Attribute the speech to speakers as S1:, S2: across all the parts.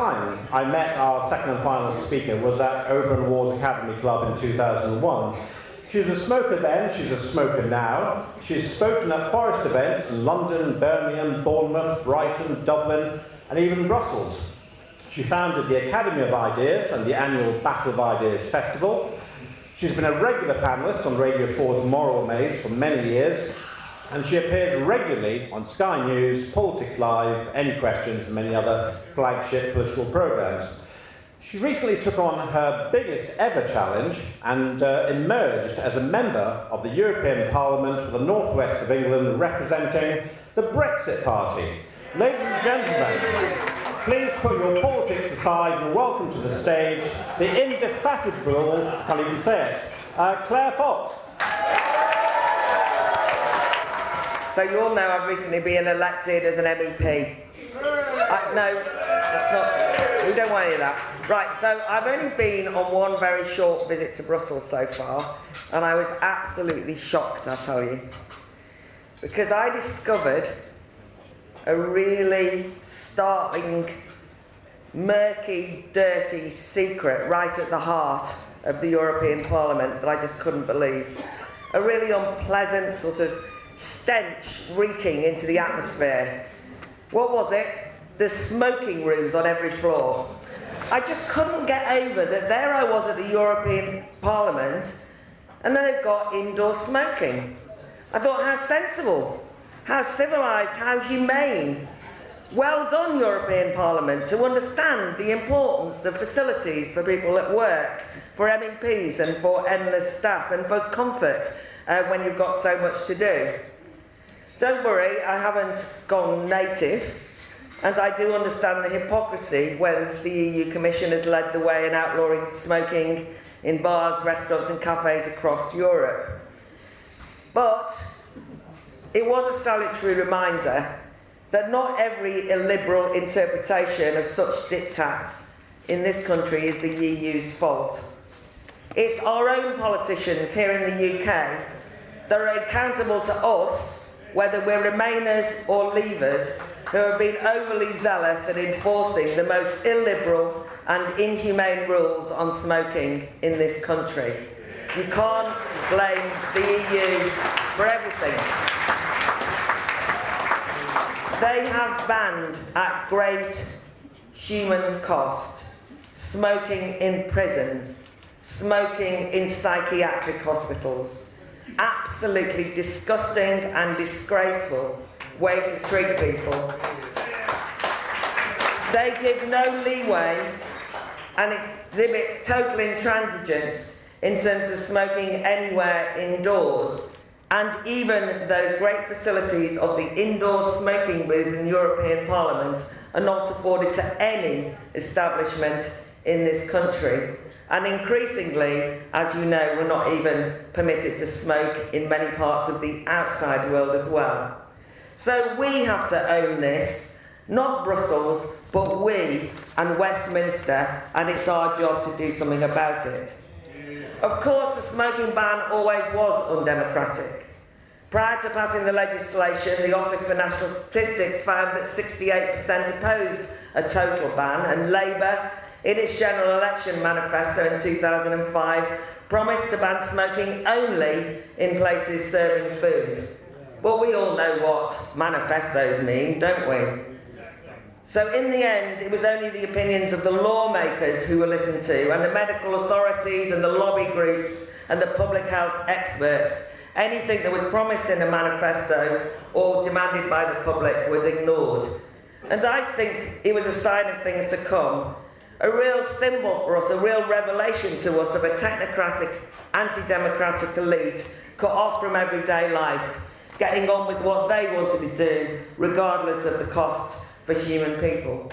S1: time I met our second and final speaker was at Oban Wars Academy Club in 2001. She was a smoker then, she's a smoker now. She's spoken at forest events in London, Birmingham, Bournemouth, Brighton, Dublin, and even Brussels. She founded the Academy of Ideas and the annual Battle of Ideas Festival. She's been a regular panellist on Radio 4's Moral Maze for many years, and she appears regularly on Sky News, Politics Live, Any Questions, and many other flagship political programmes. She recently took on her biggest ever challenge and emerged as a member of the European Parliament for the North West of England, representing the Brexit Party. Ladies and gentlemen, please put your politics aside and welcome to the stage the indefatigable, I can't even say it, Claire Fox.
S2: So you all know I've recently been elected as an MEP. No, that's not, we don't want any of that. Right, so I've only been on one very short visit to Brussels so far, and I was absolutely shocked, I tell you. Because I discovered a really startling, murky, dirty secret right at the heart of the European Parliament that I just couldn't believe. A really unpleasant sort of stench reeking into the atmosphere. What was it? There's smoking rooms on every floor. I just couldn't get over that there I was at the European Parliament and then they've got indoor smoking. I thought, how sensible, how civilised, how humane. Well done, European Parliament, to understand the importance of facilities for people at work, for MEPs and for endless staff and for comfort when you've got so much to do. Don't worry, I haven't gone native. And I do understand the hypocrisy when the EU Commission has led the way in outlawing smoking in bars, restaurants and cafes across Europe. But it was a salutary reminder that not every illiberal interpretation of such diktats in this country is the EU's fault. It's our own politicians here in the UK that are accountable to us, whether we're Remainers or Leavers, who have been overly zealous in enforcing the most illiberal and inhumane rules on smoking in this country. You can't blame the EU for everything. They have banned at great human cost smoking in prisons, smoking in psychiatric hospitals. Absolutely disgusting and disgraceful way to treat people. They give no leeway and exhibit total intransigence in terms of smoking anywhere indoors. And even those great facilities of the indoor smoking booths in European Parliament are not afforded to any establishment in this country. And increasingly, as you know, we're not even permitted to smoke in many parts of the outside world as well. So we have to own this, not Brussels, but we and Westminster, and it's our job to do something about it. Of course, the smoking ban always was undemocratic. Prior to passing the legislation, the Office for National Statistics found that 68% opposed a total ban, and Labour, in its general election manifesto in 2005, promised to ban smoking only in places serving food. Well, we all know what manifestos mean, don't we? So in the end, it was only the opinions of the lawmakers who were listened to, and the medical authorities and the lobby groups and the public health experts. Anything that was promised in a manifesto or demanded by the public was ignored. And I think it was a sign of things to come. A real symbol for us, a real revelation to us of a technocratic, anti-democratic elite cut off from everyday life, getting on with what they wanted to do, regardless of the cost for human people,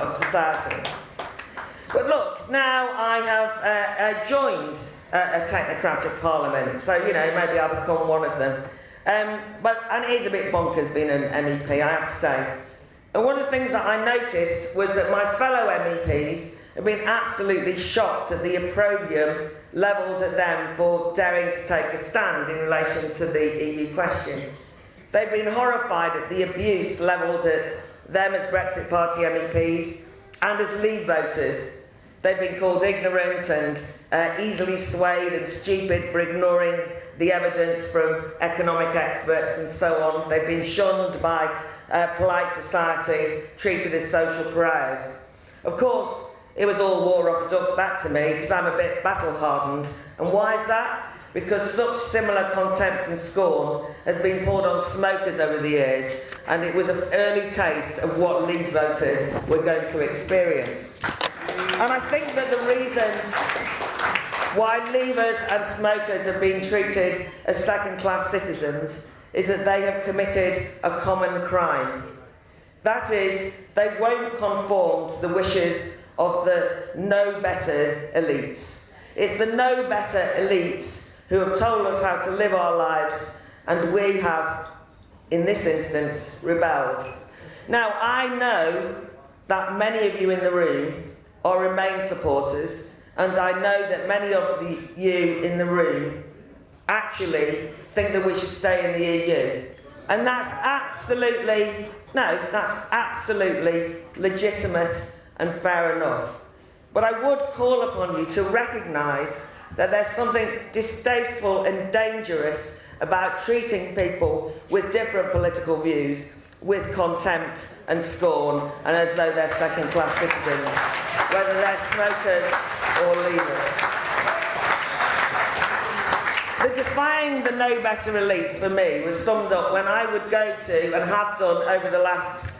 S2: society. But look, now I have joined a technocratic parliament, so, you know, maybe I'll become one of them. And it is a bit bonkers being an MEP, I have to say. And one of the things that I noticed was that my fellow MEPs have been absolutely shocked at the opprobrium levelled at them for daring to take a stand in relation to the EU question. They've been horrified at the abuse levelled at them as Brexit Party MEPs, and as Leave voters. They've been called ignorant and easily swayed and stupid for ignoring the evidence from economic experts and so on. They've been shunned by polite society, treated as social pariahs. Of course, it was all war off a duck's back to me because I'm a bit battle-hardened. And why is that? Because such similar contempt and scorn has been poured on smokers over the years, and it was an early taste of what Leave voters were going to experience. And I think that the reason why Leavers and smokers have been treated as second-class citizens is that they have committed a common crime. That is, they won't conform to the wishes of the know-better elites. It's the know-better elites who have told us how to live our lives, and we have, in this instance, rebelled. Now, I know that many of you in the room are Remain supporters, and I know that many of you in the room actually think that we should stay in the EU. And that's absolutely legitimate and fair enough. But I would call upon you to recognise that there's something distasteful and dangerous about treating people with different political views with contempt and scorn, and as though they're second-class citizens, whether they're smokers or Leavers. The defying the know-better elites for me was summed up when I would go to, and have done over the last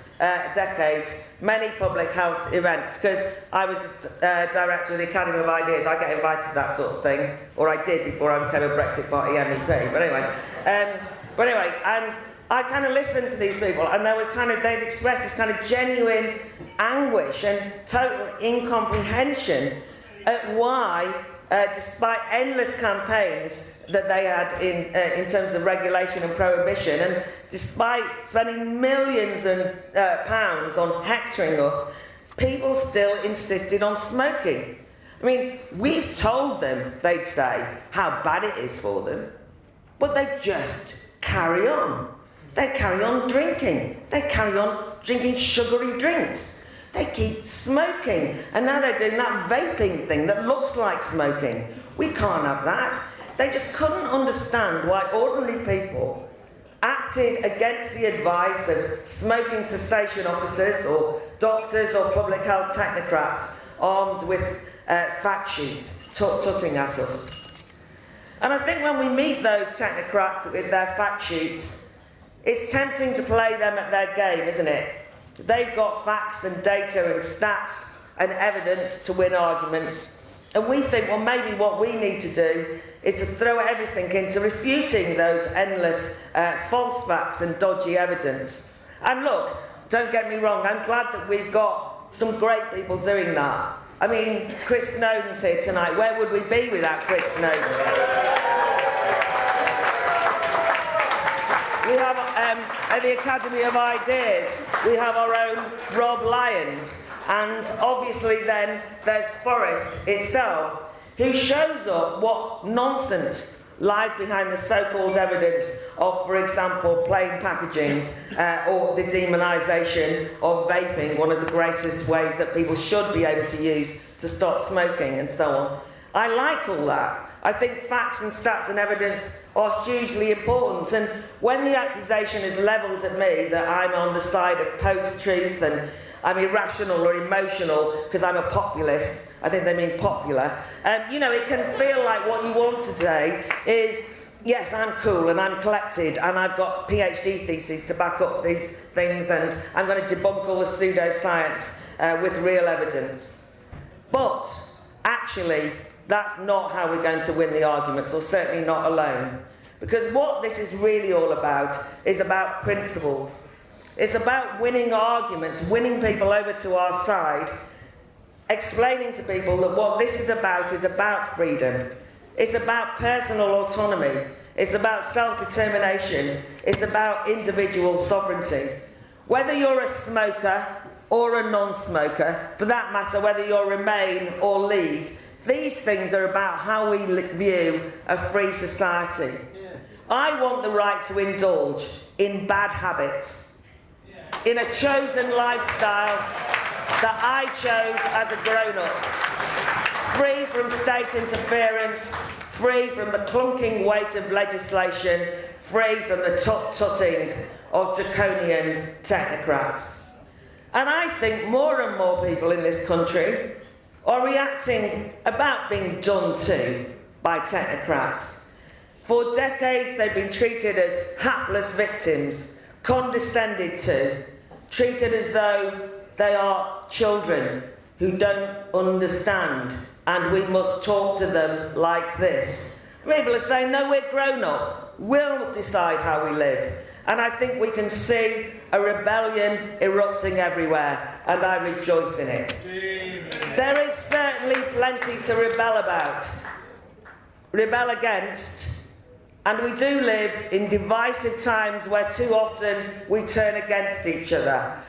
S2: decades, many public health events, because I was director of the Academy of Ideas. I get invited to that sort of thing, or I did before I became a Brexit Party MEP. But anyway, and I kind of listened to these people, and there was they'd expressed this kind of genuine anguish and total incomprehension at why, despite endless campaigns that they had in terms of regulation and prohibition, and despite spending millions of pounds on hectoring us, people still insisted on smoking. I mean, we've told them, they'd say, how bad it is for them, but they just carry on. They carry on drinking. They carry on drinking sugary drinks. They keep smoking. And now they're doing that vaping thing that looks like smoking. We can't have that. They just couldn't understand why ordinary people acted against the advice of smoking cessation officers or doctors or public health technocrats armed with fact sheets tutting at us. And I think when we meet those technocrats with their fact sheets, it's tempting to play them at their game, isn't it? They've got facts and data and stats and evidence to win arguments. And we think, well, maybe what we need to do is to throw everything into refuting those endless false facts and dodgy evidence. And look, don't get me wrong, I'm glad that we've got some great people doing that. I mean, Chris Snowden's here tonight. Where would we be without Chris Snowden? We have, at the Academy of Ideas, we have our own Rob Lyons. And obviously then there's Forrest itself, who shows up what nonsense lies behind the so-called evidence of, for example, plain packaging or the demonisation of vaping, one of the greatest ways that people should be able to use to stop smoking and so on. I like all that. I think facts and stats and evidence are hugely important, and when the accusation is levelled at me that I'm on the side of post-truth and I'm irrational or emotional because I'm a populist, I think they mean popular, it can feel like what you want today is, yes, I'm cool and I'm collected and I've got PhD theses to back up these things and I'm going to debunk all the pseudoscience with real evidence. But actually, that's not how we're going to win the arguments, or certainly not alone. Because what this is really all about is about principles. It's about winning arguments, winning people over to our side, explaining to people that what this is about freedom. It's about personal autonomy. It's about self-determination. It's about individual sovereignty. Whether you're a smoker or a non-smoker, for that matter, whether you're Remain or Leave, these things are about how we view a free society. Yeah. I want the right to indulge in bad habits, in a chosen lifestyle, that I chose as a grown-up. Free from state interference, free from the clunking weight of legislation, free from the tut-tutting of draconian technocrats. And I think more and more people in this country are reacting about being done to by technocrats. For decades they've been treated as hapless victims, condescended to, treated as though they are children who don't understand, and we must talk to them like this. People are saying, no, we're grown up, we'll decide how we live. And I think we can see a rebellion erupting everywhere, and I rejoice in it. There is certainly plenty to rebel about, rebel against, and we do live in divisive times where too often we turn against each other.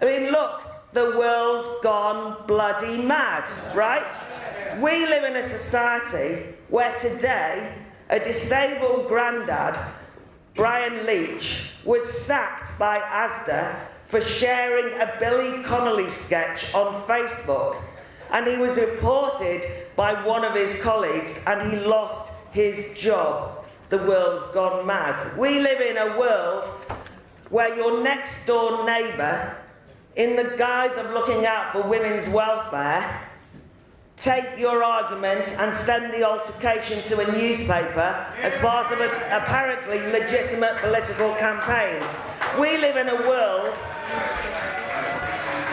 S2: I mean, look, the world's gone bloody mad, right? We live in a society where today a disabled grandad, Brian Leach, was sacked by Asda for sharing a Billy Connolly sketch on Facebook, and he was reported by one of his colleagues and he lost his job. The world's gone mad. We live in a world where your next door neighbour, in the guise of looking out for women's welfare, take your argument and send the altercation to a newspaper as part of an apparently legitimate political campaign. We live in a world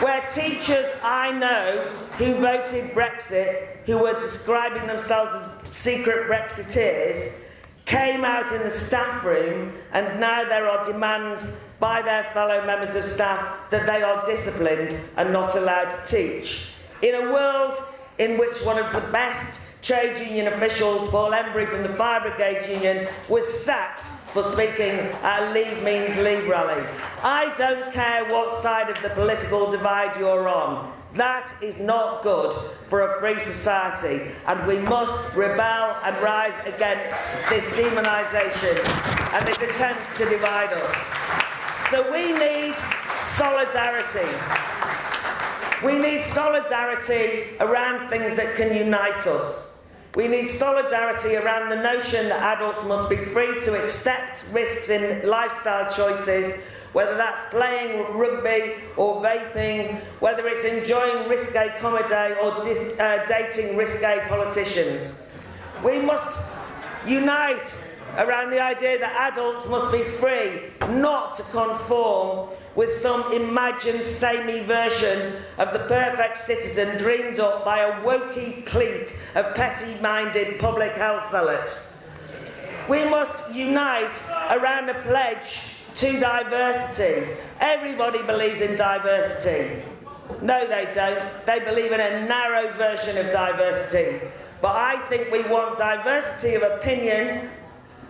S2: where teachers I know who voted Brexit, who were describing themselves as secret Brexiteers, came out in the staff room, and now there are demands by their fellow members of staff that they are disciplined and not allowed to teach. In a world in which one of the best trade union officials, Paul Embry from the Fire Brigade Union, was sacked for speaking at a Leave Means Leave rally. I don't care what side of the political divide you're on. That is not good for a free society, and we must rebel and rise against this demonisation and this attempt to divide us. So we need solidarity. We need solidarity around things that can unite us. We need solidarity around the notion that adults must be free to accept risks in lifestyle choices, whether that's playing rugby or vaping, whether it's enjoying risque comedy or dating risque politicians. We must unite around the idea that adults must be free not to conform with some imagined samey version of the perfect citizen dreamed up by a wokey clique of petty-minded public health zealots. We must unite around a pledge to diversity. Everybody believes in diversity. No, they don't. They believe in a narrow version of diversity. But I think we want diversity of opinion,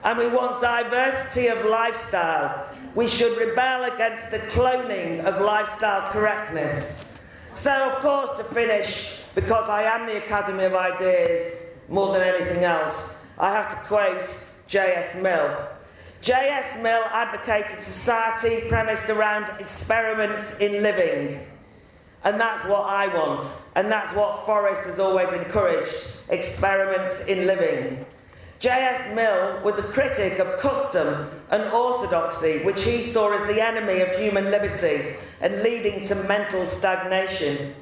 S2: and we want diversity of lifestyle. We should rebel against the cloning of lifestyle correctness. So, of course, to finish, because I am the Academy of Ideas more than anything else, I have to quote J.S. Mill. J.S. Mill advocated society premised around experiments in living. And that's what I want. And that's what Forrest has always encouraged, experiments in living. J.S. Mill was a critic of custom and orthodoxy, which he saw as the enemy of human liberty and leading to mental stagnation.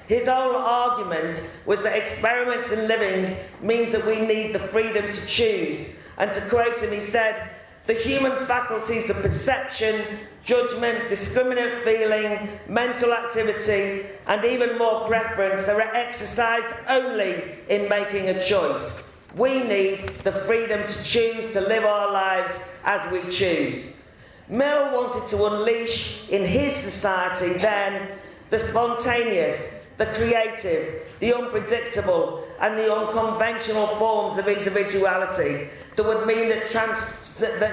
S2: His whole argument was that experiments in living means that we need the freedom to choose. And to quote him, he said, "The human faculties of perception, judgment, discriminative feeling, mental activity, and even more preference are exercised only in making a choice. We need the freedom to choose to live our lives as we choose." Mill wanted to unleash in his society then the spontaneous, the creative, the unpredictable, and the unconventional forms of individuality that would mean that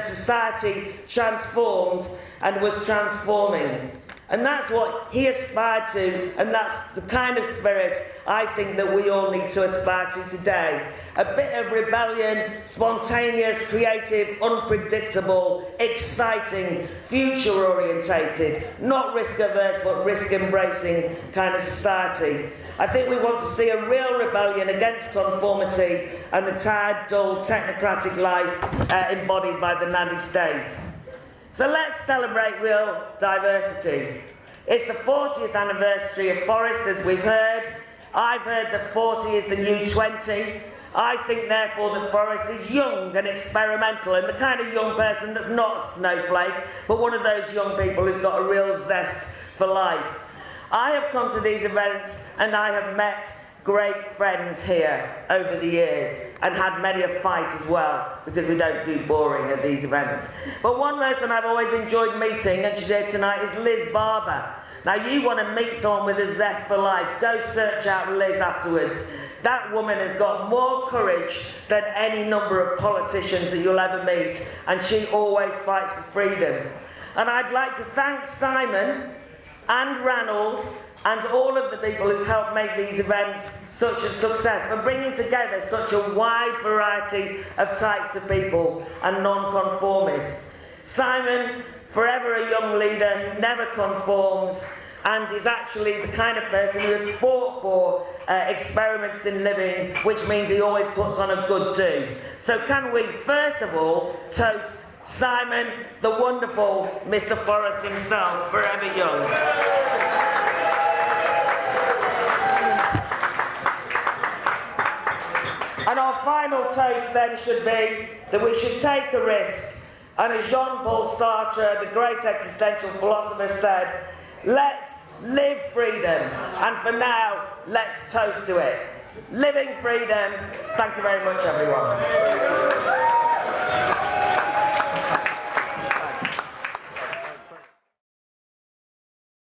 S2: society transformed and was transforming. And that's what he aspired to, and that's the kind of spirit I think that we all need to aspire to today. A bit of rebellion, spontaneous, creative, unpredictable, exciting, future-orientated, not risk-averse but risk-embracing kind of society. I think we want to see a real rebellion against conformity and the tired, dull, technocratic life embodied by the nanny state. So let's celebrate real diversity. It's the 40th anniversary of Forest, as we've heard. I've heard that 40 is the new 20. I think, therefore, that Forest is young and experimental and the kind of young person that's not a snowflake, but one of those young people who's got a real zest for life. I have come to these events and I have met great friends here over the years and had many a fight as well, because we don't do boring at these events. But one person I've always enjoyed meeting, and she's here tonight, is Liz Barber. Now, you want to meet someone with a zest for life, go search out Liz afterwards. That woman has got more courage than any number of politicians that you'll ever meet, and she always fights for freedom. And I'd like to thank Simon and Ranald and all of the people who's helped make these events such a success for bringing together such a wide variety of types of people and non-conformists. Simon, forever a young leader who never conforms and is actually the kind of person who has fought for experiments in living, which means he always puts on a good do. So can we, first of all, toast Simon, the wonderful Mr. Forrest himself, forever young. And our final toast then should be that we should take a risk. And as Jean-Paul Sartre, the great existential philosopher, said, let's live freedom. And for now, let's toast to it. Living freedom. Thank you very much, everyone.